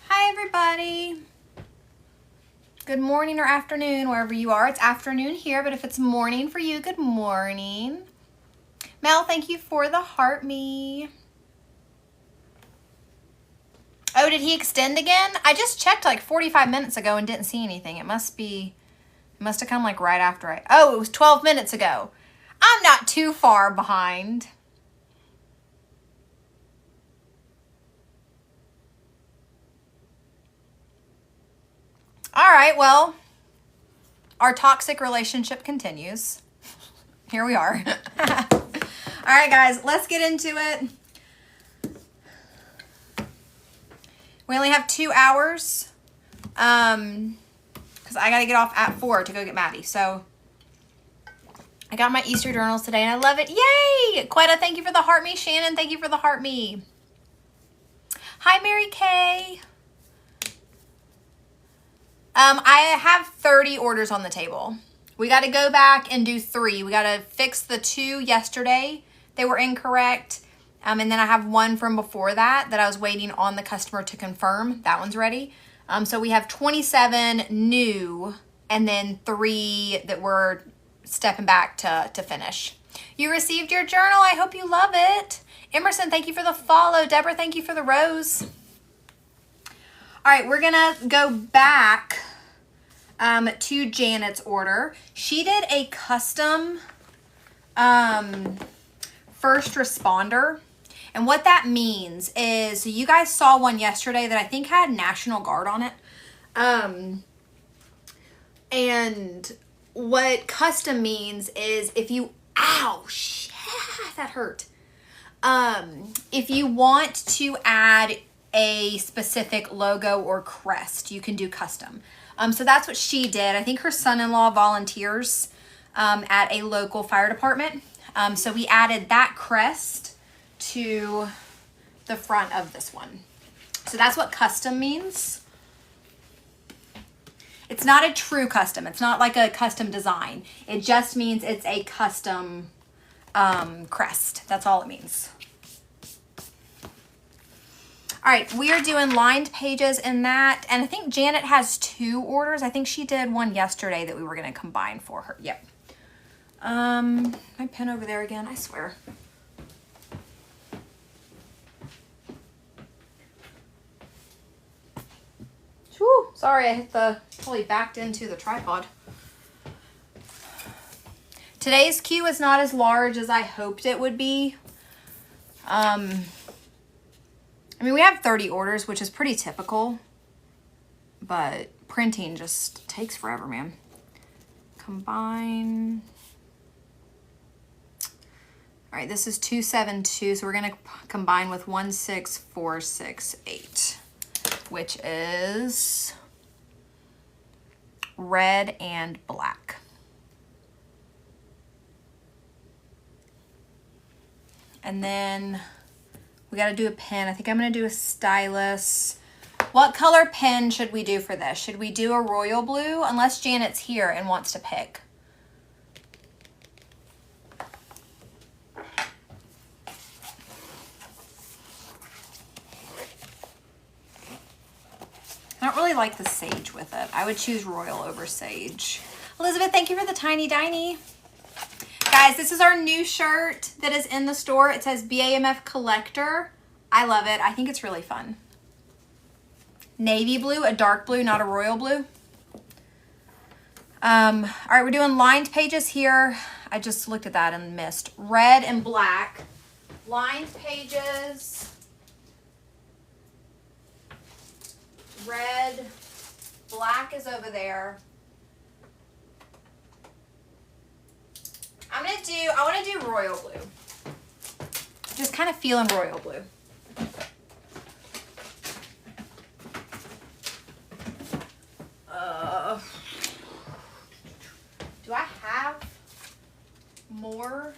Hi, everybody. Good morning or afternoon, wherever you are. It's afternoon here, but if it's morning for you, good morning. Mel, thank you for the heart me. Oh, did he extend again? I just checked like 45 minutes ago and didn't see anything. It must have come like right after it was 12 minutes ago. I'm not too far behind. All right, well, our toxic relationship continues. Here we are. All right, guys, let's get into it. We only have 2 hours because I got to get off at 4 to go get Maddie. So I got my Easter journals today and I love it. Yay! Quetta, thank you for the heart me. Shannon, thank you for the heart me. Hi, Mary Kay. I have 30 orders on the table. We got to go back and do 3. We got to fix the 2 yesterday. They were incorrect. And then I have 1 from before that I was waiting on the customer to confirm. That one's ready. So we have 27 new and then 3 that we're stepping back to finish. You received your journal. I hope you love it. Emerson, thank you for the follow. Deborah, thank you for the rose. All right, we're gonna go back to Janet's order. She did a custom first responder. And what that means is, so you guys saw one yesterday that I think had National Guard on it. And what custom means is if you, ow, shit, that hurt. If you want to add a specific logo or crest, you can do custom. So that's what she did. I think her son-in-law volunteers at a local fire department. So we added that crest to the front of this one. So that's what custom means. It's not a true custom. It's not like a custom design. It just means it's a custom crest. That's all it means. All right, we are doing lined pages in that. And I think Janet has 2 orders. I think she did one yesterday that we were going to combine for her. Yep. My pen over there again, I swear. Whew, sorry, I hit totally backed into the tripod. Today's queue is not as large as I hoped it would be. I mean, we have 30 orders, which is pretty typical, but printing just takes forever, man. Combine. All right, this is 272, so we're going to combine with 16468, which is red and black. And then we got to do a pen. I think I'm going to do a stylus. What color pen should we do for this? Should we do a royal blue? Unless Janet's here and wants to pick. I don't really like the sage with it. I would choose royal over sage. Elizabeth, thank you for the tiny diny. Guys, this is our new shirt that is in the store. It says BAMF Collector. I love it. I think it's really fun. Navy blue, a dark blue, not a royal blue. All right, we're doing lined pages here. I just looked at that and missed. Red and black. Lined pages. Red. Black is over there. I want to do royal blue. Just kind of feeling royal blue. Do I have more?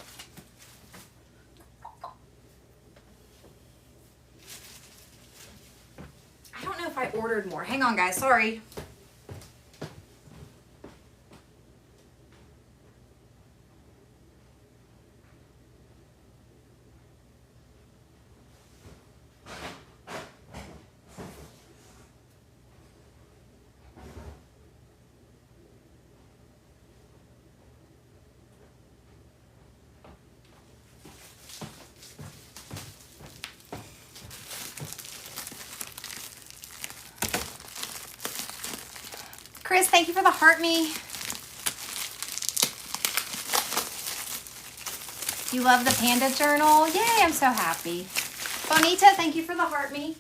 I don't know if I ordered more. Hang on, guys. Sorry. Chris, thank you for the heart me. You love the panda journal? Yay, I'm so happy. Bonita, thank you for the heart me.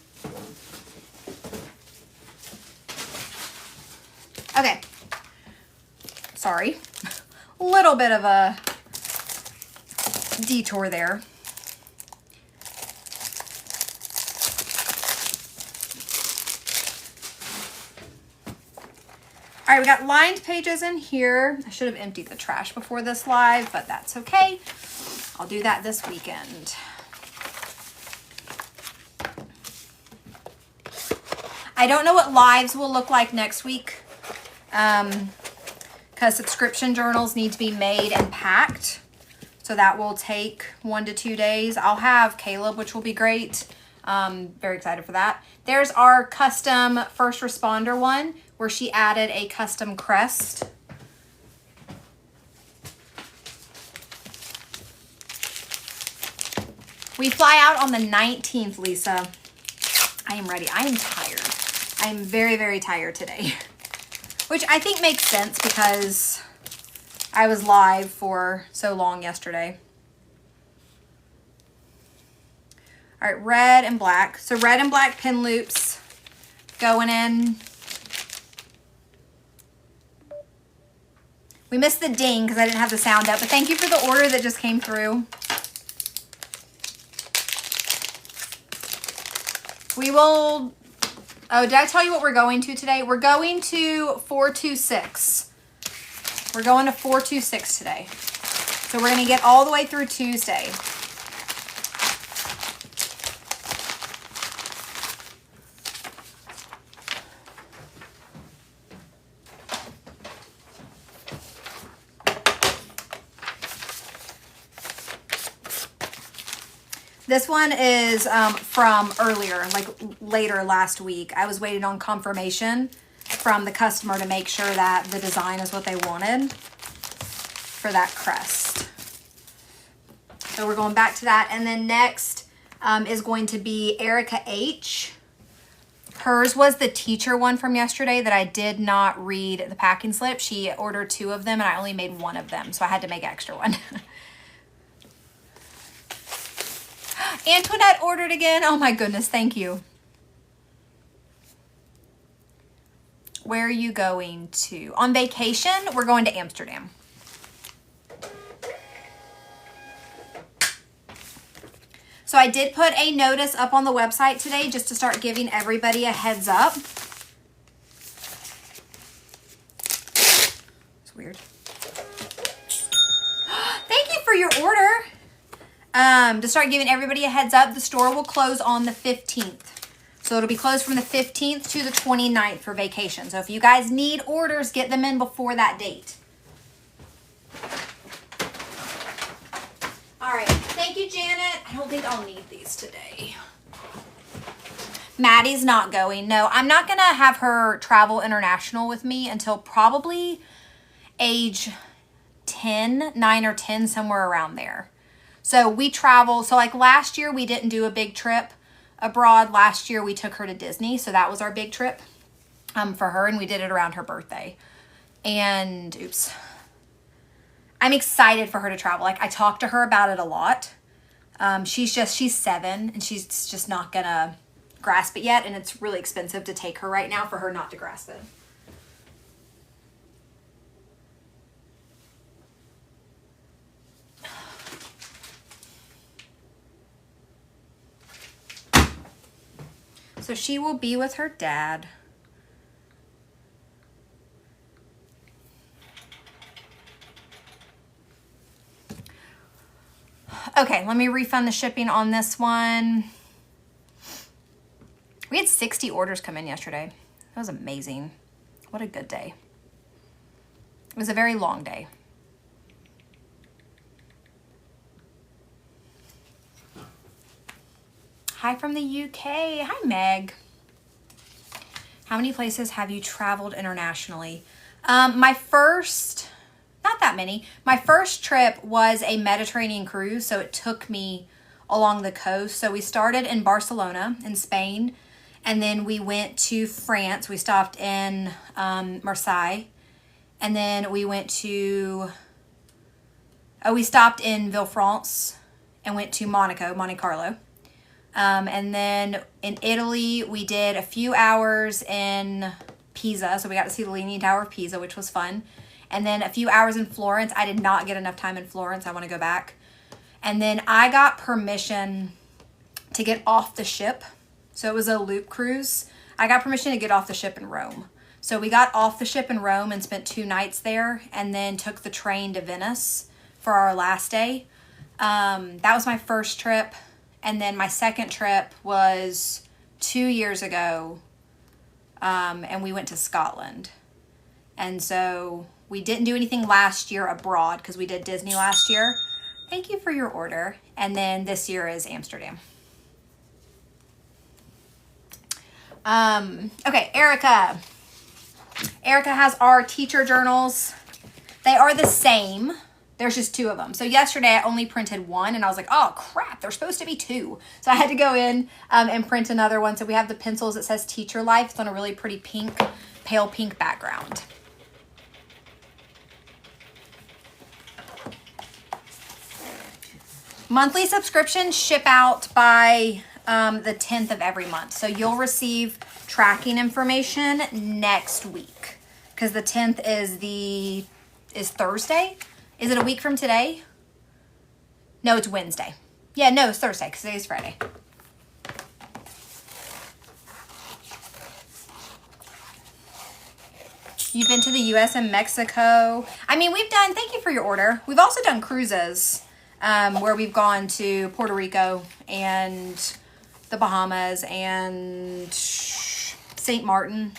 Okay. Sorry. A little bit of a detour there. All right, we got lined pages in here. I should have emptied the trash before this live, but that's okay. I'll do that this weekend. I don't know what lives will look like next week because subscription journals need to be made and packed. So that will take 1 to 2 days. I'll have Caleb, which will be great. Very excited for that. There's our custom first responder one where she added a custom crest. We fly out on the 19th, Lisa. I am ready. I am tired. I am very, very tired today, which I think makes sense because I was live for so long yesterday. All right, red and black. So red and black pin loops going in. We missed the ding because I didn't have the sound up, but thank you for the order that just came through. We will, oh, did I tell you what we're going to today? We're going to 426. We're going to 426 today. So we're going to get all the way through Tuesday. This one is from earlier, like later last week. I was waiting on confirmation from the customer to make sure that the design is what they wanted for that crest. So we're going back to that. And then next is going to be Erica H. Hers was the teacher one from yesterday that I did not read the packing slip. She ordered 2 of them and I only made 1 of them. So I had to make extra one. Antoinette ordered again. Oh my goodness, thank you. Where are you going to? On vacation, we're going to Amsterdam. So I did put a notice up on the website today just to start giving everybody a heads up. It's weird. Thank you for your order. To start giving everybody a heads up, the store will close on the 15th. So it'll be closed from the 15th to the 29th for vacation. So if you guys need orders, get them in before that date. All right. Thank you, Janet. I don't think I'll need these today. Maddie's not going. No, I'm not going to have her travel international with me until probably age 10, 9 or 10, somewhere around there. So we travel. So like last year, we didn't do a big trip abroad. Last year, we took her to Disney. So that was our big trip for her. And we did it around her birthday. And oops. I'm excited for her to travel. Like I talked to her about it a lot. She's 7 and she's just not going to grasp it yet. And it's really expensive to take her right now for her not to grasp it. So she will be with her dad. Okay, let me refund the shipping on this one. We had 60 orders come in yesterday. That was amazing. What a good day. It was a very long day. Hi from the UK. Hi, Meg. How many places have you traveled internationally? My first, not that many. My first trip was a Mediterranean cruise, so it took me along the coast. So we started in Barcelona in Spain, And then we went to France. We stopped in Marseille. And then we went to, we stopped in Villefranche and went to Monaco, Monte Carlo. And then in Italy, we did a few hours in Pisa. So we got to see the Leaning Tower of Pisa, which was fun. And then a few hours in Florence. I did not get enough time in Florence. I want to go back. And then I got permission to get off the ship. So it was a loop cruise. I got permission to get off the ship in Rome. So we got off the ship in Rome and spent 2 nights there, and then took the train to Venice for our last day. That was my first trip. And then my second trip was 2 years ago, and we went to Scotland. And so we didn't do anything last year abroad because we did Disney last year. Thank you for your order. And then this year is Amsterdam. Okay, Erica. Erica has our teacher journals. They are the same. There's just 2 of them. So yesterday I only printed 1 and I was like, oh crap, there's supposed to be 2. So I had to go in and print another one. So we have the pencils. It says Teacher Life. It's on a really pretty pink, pale pink background. Monthly subscriptions ship out by the 10th of every month. So you'll receive tracking information next week because the 10th is Thursday. Is it a week from today? No, it's Wednesday. Yeah, no, it's Thursday because today's Friday. You've been to the US and Mexico. I mean, we've done, thank you for your order. We've also done cruises where we've gone to Puerto Rico and the Bahamas and St. Martin.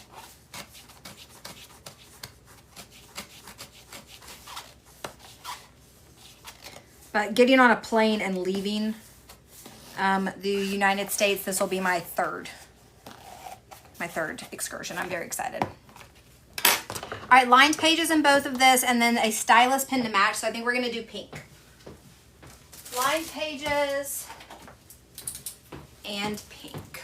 But getting on a plane and leaving the United States, this will be my third excursion. I'm very excited. All right, lined pages in both of this, and then a stylus pen to match. So I think we're gonna do pink. Lined pages and pink.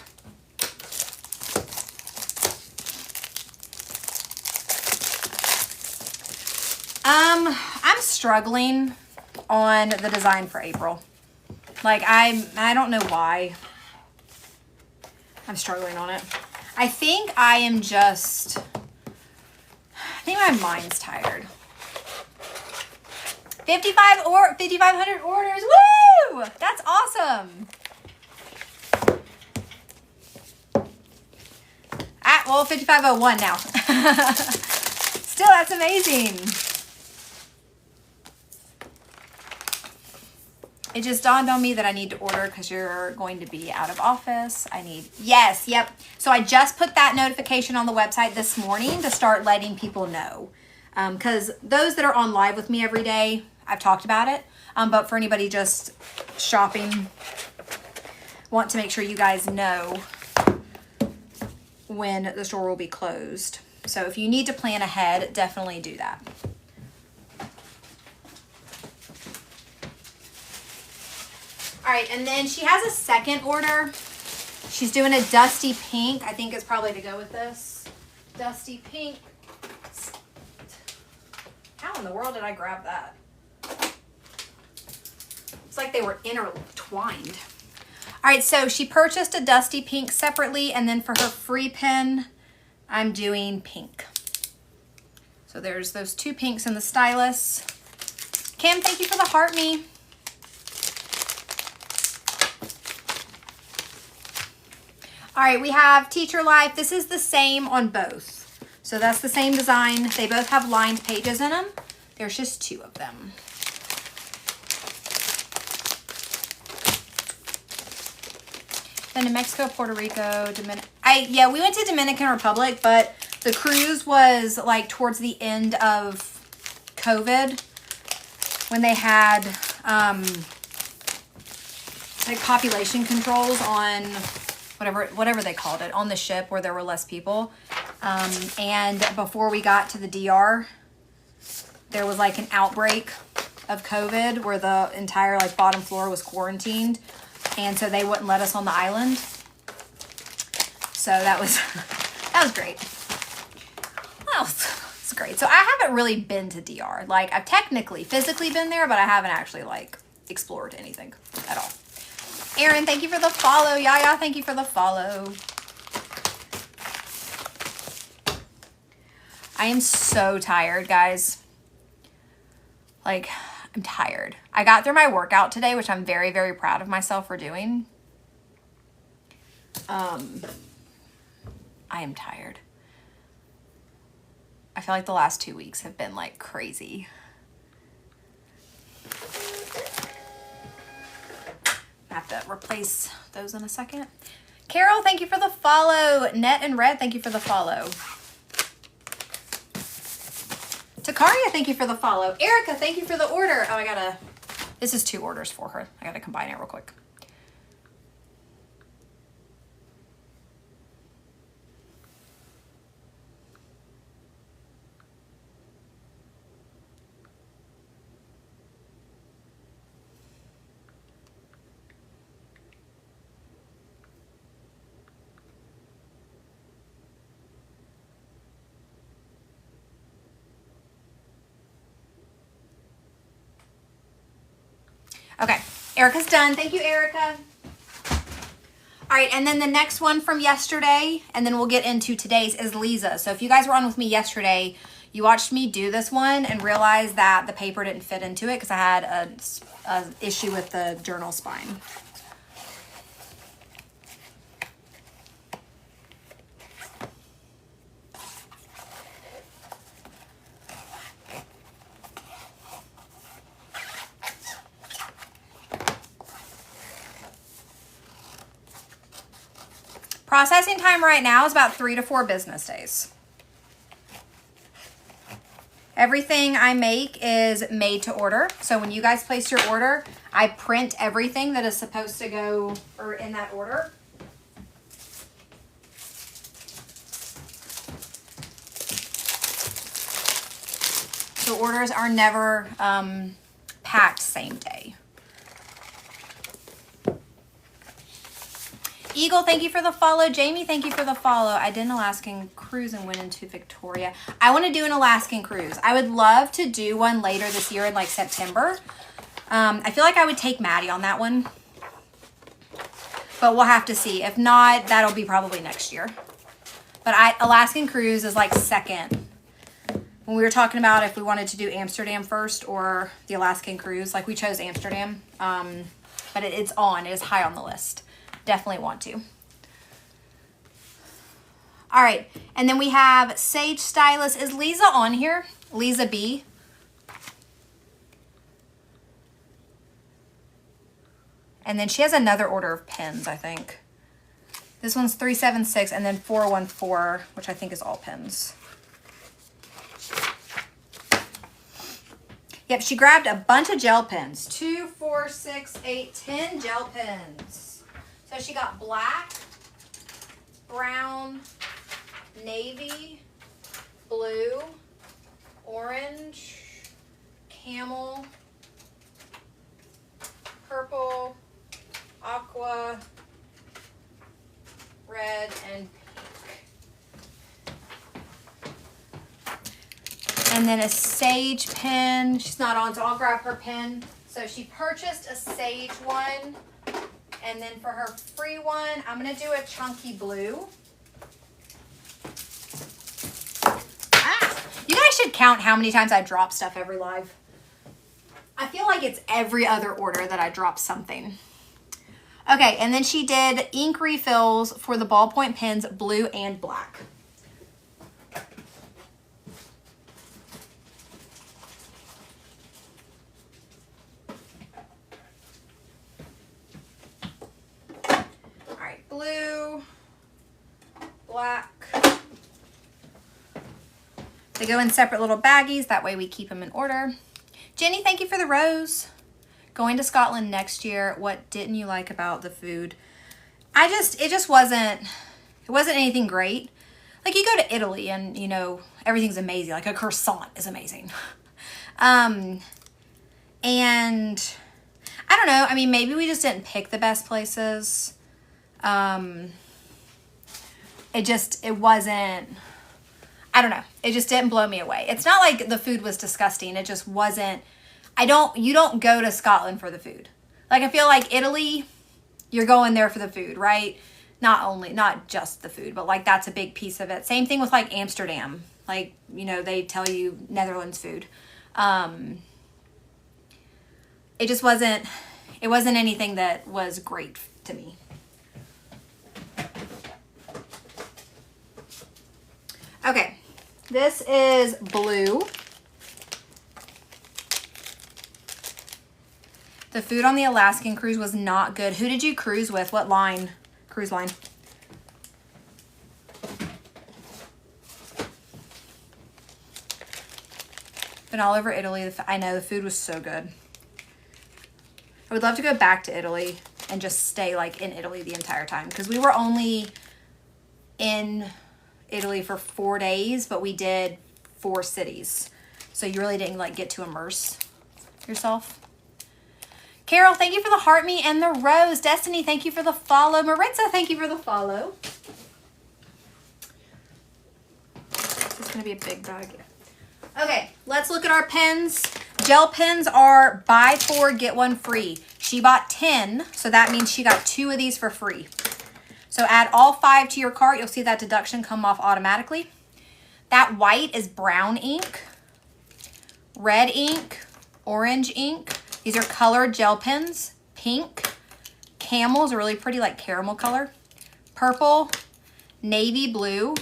I'm struggling on the design for April. Like I don't know why I'm struggling on it. I think my mind's tired. 5,500 orders. Woo! That's awesome. Well, 5,501 now. Still, that's amazing. It just dawned on me that I need to order because you're going to be out of office. Yes, yep. So I just put that notification on the website this morning to start letting people know. Because those that are on live with me every day, I've talked about it. But for anybody just shopping, want to make sure you guys know when the store will be closed. So if you need to plan ahead, definitely do that. All right, and then she has a second order. She's doing a dusty pink. I think it's probably to go with this. Dusty pink. How in the world did I grab that? It's like they were intertwined. All right, so she purchased a dusty pink separately, and then for her free pen, I'm doing pink. So there's those 2 pinks in the stylus. Kim, thank you for the heart me. All right, we have Teacher Life. This is the same on both. So that's the same design. They both have lined pages in them. There's just 2 of them. Been to Mexico, Puerto Rico, yeah, we went to Dominican Republic, but the cruise was like towards the end of COVID when they had like population controls on whatever they called it on the ship where there were less people. And before we got to the DR, there was like an outbreak of COVID where the entire like bottom floor was quarantined. And so they wouldn't let us on the island. So that was great. That was great. So I haven't really been to DR. Like, I've technically, physically been there, but I haven't actually, like, explored anything at all. Erin, thank you for the follow. Yaya, thank you for the follow. I am so tired, guys. Like, I'm tired. I got through my workout today, which I'm very, very proud of myself for doing. I am tired. I feel like the last 2 weeks have been like crazy. I have to replace those in a second. Carol, thank you for the follow. Net and Red, thank you for the follow. Takaria, thank you for the follow. Erica, thank you for the order. Oh, this is 2 orders for her. I gotta combine it real quick. Okay, Erica's done. Thank you, Erica. All right, and then the next one from yesterday, and then we'll get into today's, is Lisa. So if you guys were on with me yesterday, you watched me do this one and realized that the paper didn't fit into it because I had a issue with the journal spine. Processing time right now is about 3 to 4 business days. Everything I make is made to order. So when you guys place your order, I print everything that is supposed to go or in that order. So orders are never packed same day. Eagle, thank you for the follow. Jamie, thank you for the follow. I did an Alaskan cruise and went into Victoria. I want to do an Alaskan cruise. I would love to do one later this year in like September. I feel like I would take Maddie on that one. But we'll have to see. If not, that'll be probably next year. But Alaskan cruise is like second. When we were talking about if we wanted to do Amsterdam first or the Alaskan cruise, like we chose Amsterdam. But it's on. It is high on the list. Definitely want to. All right, and then we have Sage Stylist. Is Lisa on here? Lisa B. And then she has another order of pins, I think. This one's 376 and then 414, which I think is all pins. Yep, she grabbed a bunch of gel pens. 2, 4, 6, 8, 10 gel pens. So she got black, brown, navy, blue, orange, camel, purple, aqua, red, and pink. And then a sage pen. She's not on, so I'll grab her pen. So she purchased a sage one. And then for her free one, I'm going to do a chunky blue. You guys should count how many times I drop stuff every live. I feel like it's every other order that I drop something. Okay, and then she did ink refills for the ballpoint pens, blue and black. Blue, black. They go in separate little baggies. That way we keep them in order. Jenny, thank you for the rose. Going to Scotland next year. What didn't you like about the food? It just wasn't anything great. Like you go to Italy and, you know, everything's amazing. Like a croissant is amazing. And I don't know. I mean, maybe we just didn't pick the best places. it wasn't, I don't know. It just didn't blow me away. It's not like the food was disgusting. It just wasn't, you don't go to Scotland for the food. Like, I feel like Italy, you're going there for the food, right? Not just the food, but like that's a big piece of it. Same thing with like Amsterdam. Like, you know, they tell you Netherlands food. It just wasn't anything that was great to me. Okay, this is blue. The food on the Alaskan cruise was not good. Who did you cruise with? What line? Cruise line? Been all over Italy. I know the food was so good. I would love to go back to Italy and just stay like in Italy the entire time, because we were only in Italy for 4 days, but we did 4 cities. So you really didn't like get to immerse yourself. Carol, thank you for the heart me and the rose. Destiny, thank you for the follow. Maritza, thank you for the follow. It's going to be a big bag. Okay, let's look at our pens. Gel pens are buy 4, get 1 free. She bought 10, so that means she got 2 of these for free. So add all 5 to your cart. You'll see that deduction come off automatically. That white is brown ink, red ink, orange ink. These are colored gel pens. Pink, camel's a really pretty like caramel color, purple, navy blue,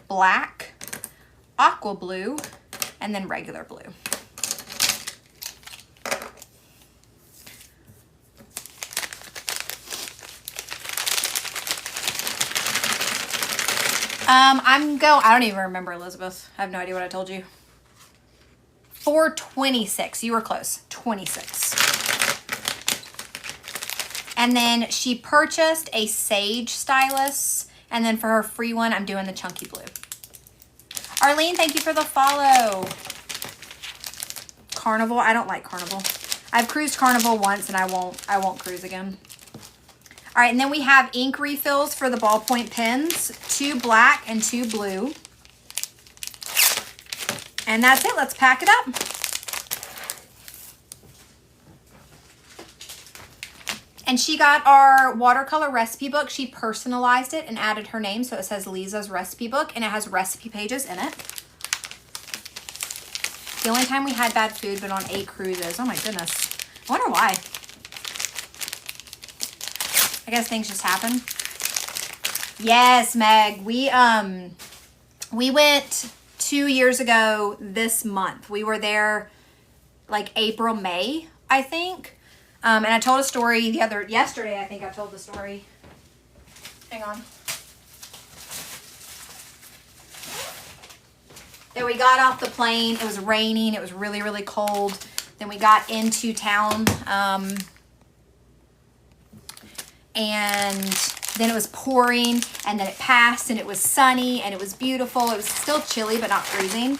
black, aqua blue, and then regular blue. I don't even remember, Elizabeth. I have no idea what I told you. 426. You were close. 26. And then she purchased a sage stylus. And then for her free one, I'm doing the chunky blue. Arlene, thank you for the follow. Carnival. I don't like Carnival. I've cruised Carnival once and I won't cruise again. All right, and then we have ink refills for the ballpoint pens, 2 black and 2 blue. And that's it. Let's pack it up. And she got our watercolor recipe book. She personalized it and added her name. So it says Lisa's recipe book, and it has recipe pages in it. The only time we had bad food, but on 8 cruises. Oh my goodness. I wonder why. I guess things just happen. Yes, Meg. We went 2 years ago this month. We were there like April, May, I think. And I told a story yesterday, I think I told the story. Hang on. Then we got off the plane. It was raining. It was really, really cold. Then we got into town. And then it was pouring, and then it passed, and it was sunny, and it was beautiful. It was still chilly, but not freezing.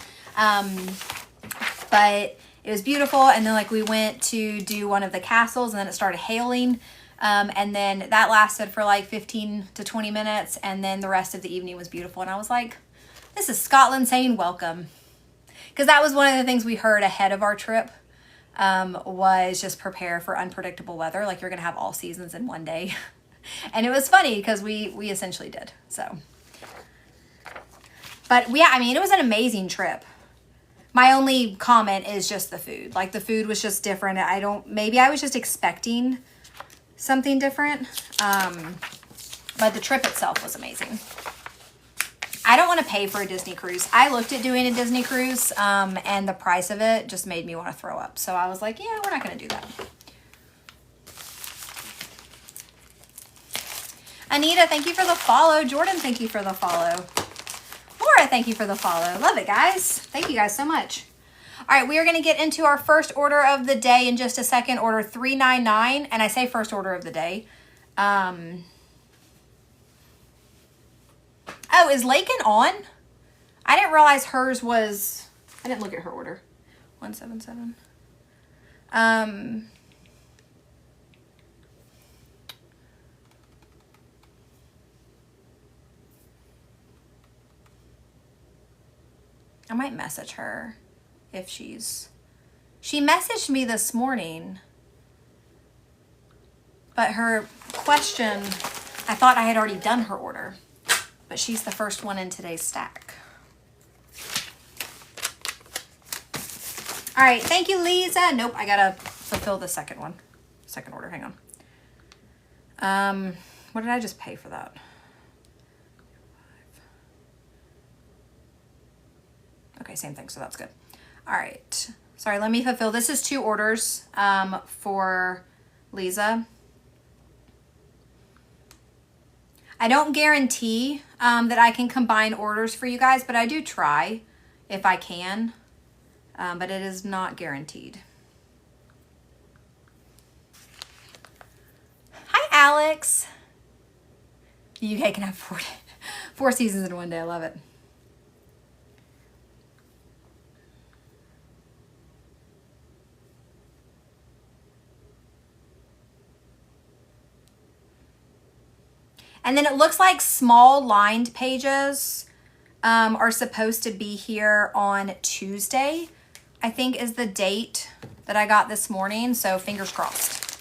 But it was beautiful. And then like we went to do one of the castles, and then it started hailing. And then that lasted for like 15 to 20 minutes. And then the rest of the evening was beautiful. And I was like, this is Scotland saying welcome. Because that was one of the things we heard ahead of our trip, was just prepare for unpredictable weather. Like you're going to have all seasons in one day. And it was funny because we essentially did. So, but yeah, I mean, it was an amazing trip. My only comment is just the food. Like the food was just different. Maybe I was just expecting something different. But the trip itself was amazing. I don't want to pay for a Disney cruise. I looked at doing a Disney cruise, and the price of it just made me want to throw up. So I was like, yeah, we're not going to do that. Anita, thank you for the follow. Jordan, thank you for the follow. Laura, thank you for the follow. Love it, guys. Thank you guys so much. All right, we are going to get into our first order of the day in just a second. Order 399, and I say first order of the day. Oh, is Lakin on? I didn't realize hers was... I didn't look at her order. 177. I might message her if she messaged me this morning, but her question, I thought I had already done her order, but she's the first one in today's stack. All right, thank you, Lisa. Nope, I gotta fulfill the second one. Second order, hang on. What did I just pay for that? Okay, same thing, so that's good. All right, sorry, let me fulfill. This is 2 orders for Lisa. I don't guarantee that I can combine orders for you guys, but I do try if I can, but it is not guaranteed. Hi, Alex. The UK can have 4 seasons in one day. I love it. And then it looks like small lined pages are supposed to be here on Tuesday, I think is the date that I got this morning. So fingers crossed.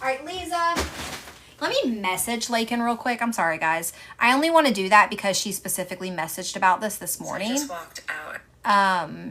All right, Lisa, let me message Lakin real quick. I'm sorry, guys. I only want to do that because she specifically messaged about this morning. So I just walked out.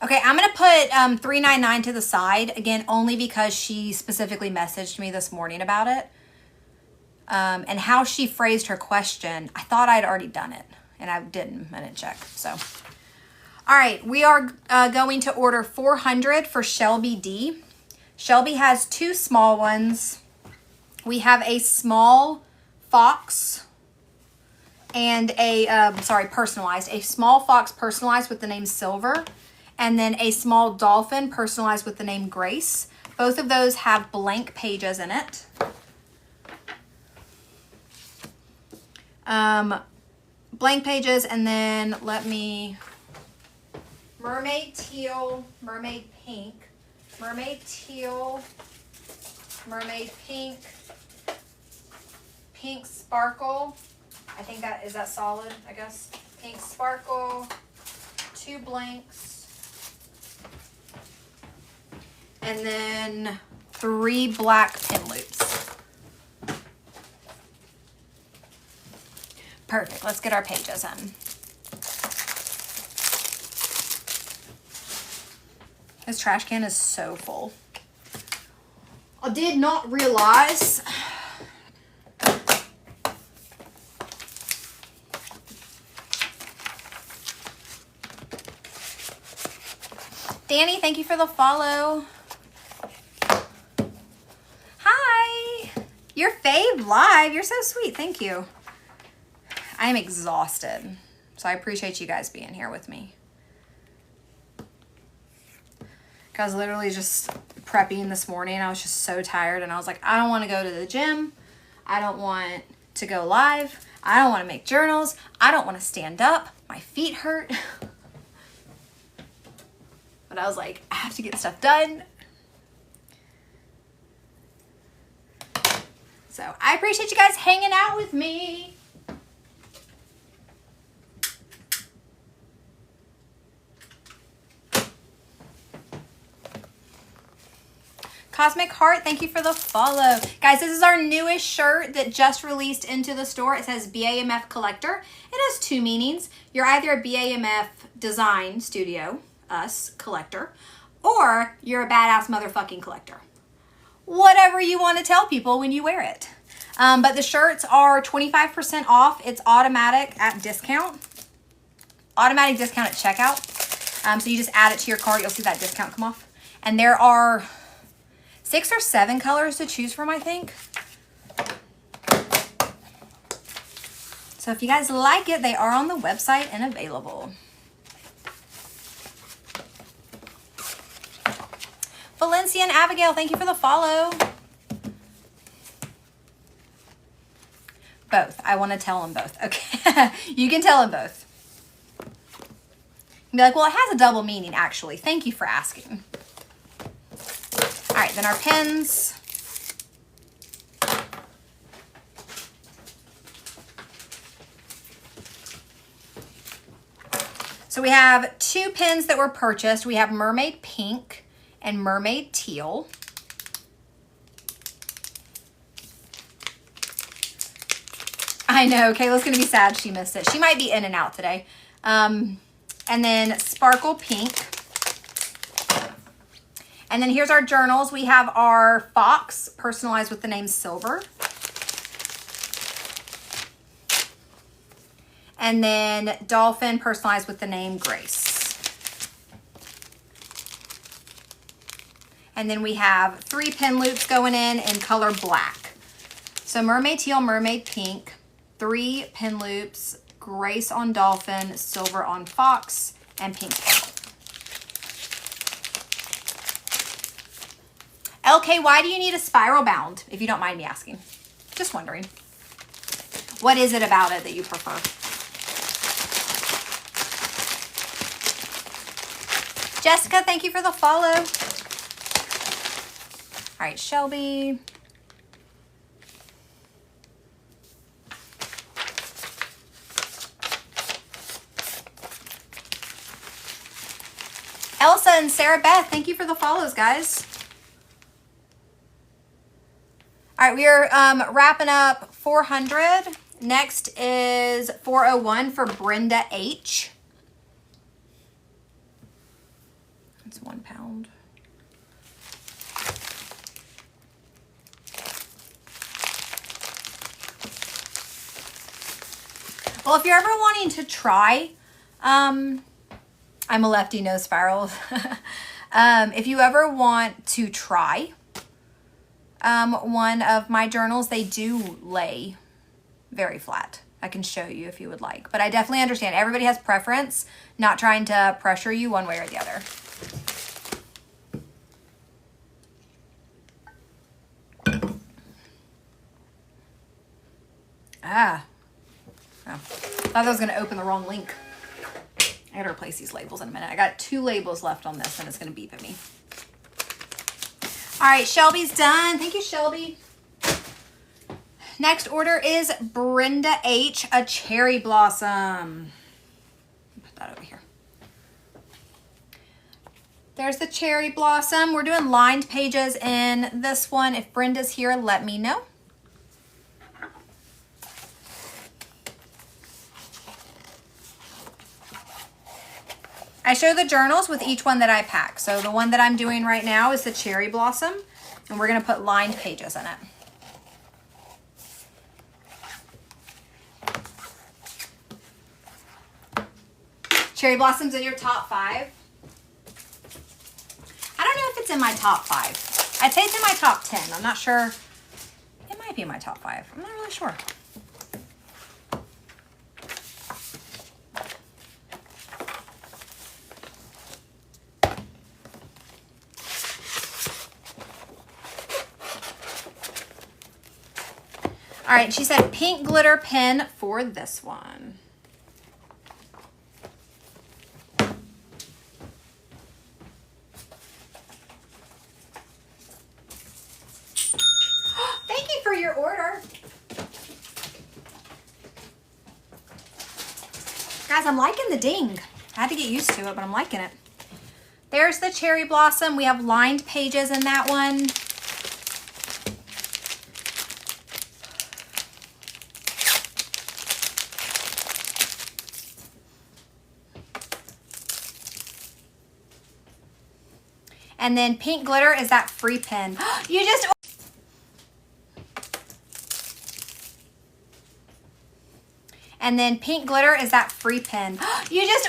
Okay, I'm going to put $3.99 to the side, again, only because she specifically messaged me this morning about it. And how she phrased her question, I thought I'd already done it, and I didn't check, so. All right, we are going to order 400 for Shelby D. Shelby has 2 small ones. We have a small fox and a, personalized. A small fox personalized with the name Silver. And then a small dolphin personalized with the name Grace. Both of those have blank pages in it. Blank pages, and then let me, mermaid teal, mermaid pink, mermaid teal, mermaid pink, pink sparkle. I think is that solid, I guess. Pink sparkle, 2 blanks. And then 3 black pin loops. Perfect. Let's get our pages in. This trash can is so full. I did not realize Danny, thank you for the follow. Hi. Your fave live. You're so sweet. Thank you. I am exhausted, so I appreciate you guys being here with me. I was literally just prepping this morning. I was just so tired, and I was like, I don't want to go to the gym. I don't want to go live. I don't want to make journals. I don't want to stand up. My feet hurt. But I was like, I have to get stuff done. So I appreciate you guys hanging out with me. Cosmic Heart, thank you for the follow. Guys, this is our newest shirt that just released into the store. It says BAMF Collector. It has 2 meanings. You're either a BAMF design studio, us, collector, or you're a badass motherfucking collector. Whatever you want to tell people when you wear it. But the shirts are 25% off. It's automatic at discount. Automatic discount at checkout. So you just add it to your cart. You'll see that discount come off. And there are 6 or 7 colors to choose from, I think. So if you guys like it, they are on the website and available. Valencia and Abigail, thank you for the follow. Both. I want to tell them both. Okay. You can tell them both. Be like, well, it has a double meaning, actually. Thank you for asking. All right, then our pens. So we have 2 pens that were purchased. We have Mermaid Pink and Mermaid Teal. I know, Kayla's gonna be sad she missed it. She might be in and out today. And then Sparkle Pink. And then here's our journals. We have our Fox, personalized with the name Silver. And then Dolphin, personalized with the name Grace. And then we have 3 pen loops going in color black. So Mermaid Teal, Mermaid Pink, 3 pen loops, Grace on Dolphin, Silver on Fox, and Pink. LK, why do you need a spiral bound, if you don't mind me asking? Just wondering. What is it about it that you prefer? Jessica, thank you for the follow. All right, Shelby. Elsa and Sarah Beth, thank you for the follows, guys. All right, we are wrapping up 400. Next is 401 for Brenda H. That's 1 pound. Well, if you're ever wanting to try, I'm a lefty, no spirals. If you ever want to try one of my journals, they do lay very flat. I can show you if you would like, but I definitely understand everybody has preference, not trying to pressure you one way or the other. Ah, oh. Thought I was gonna open the wrong link. I gotta replace these labels in a minute. I got 2 labels left on this and it's gonna beep at me. All right, Shelby's done. Thank you, Shelby. Next order is Brenda H, a cherry blossom. Put that over here. There's the cherry blossom. We're doing lined pages in this one. If Brenda's here, let me know. I show the journals with each one that I pack. So the one that I'm doing right now is the cherry blossom, and we're gonna put lined pages in it. Cherry Blossom's in your top 5. I don't know if it's in my top 5. I'd say it's in my top 10. I'm not sure. It might be in my top 5. I'm not really sure. All right, she said pink glitter pen for this one. Thank you for your order. Guys, I'm liking the ding. I had to get used to it, but I'm liking it. There's the cherry blossom. We have lined pages in that one. And then pink glitter is that free pen. You just... And then pink glitter is that free pen. You just...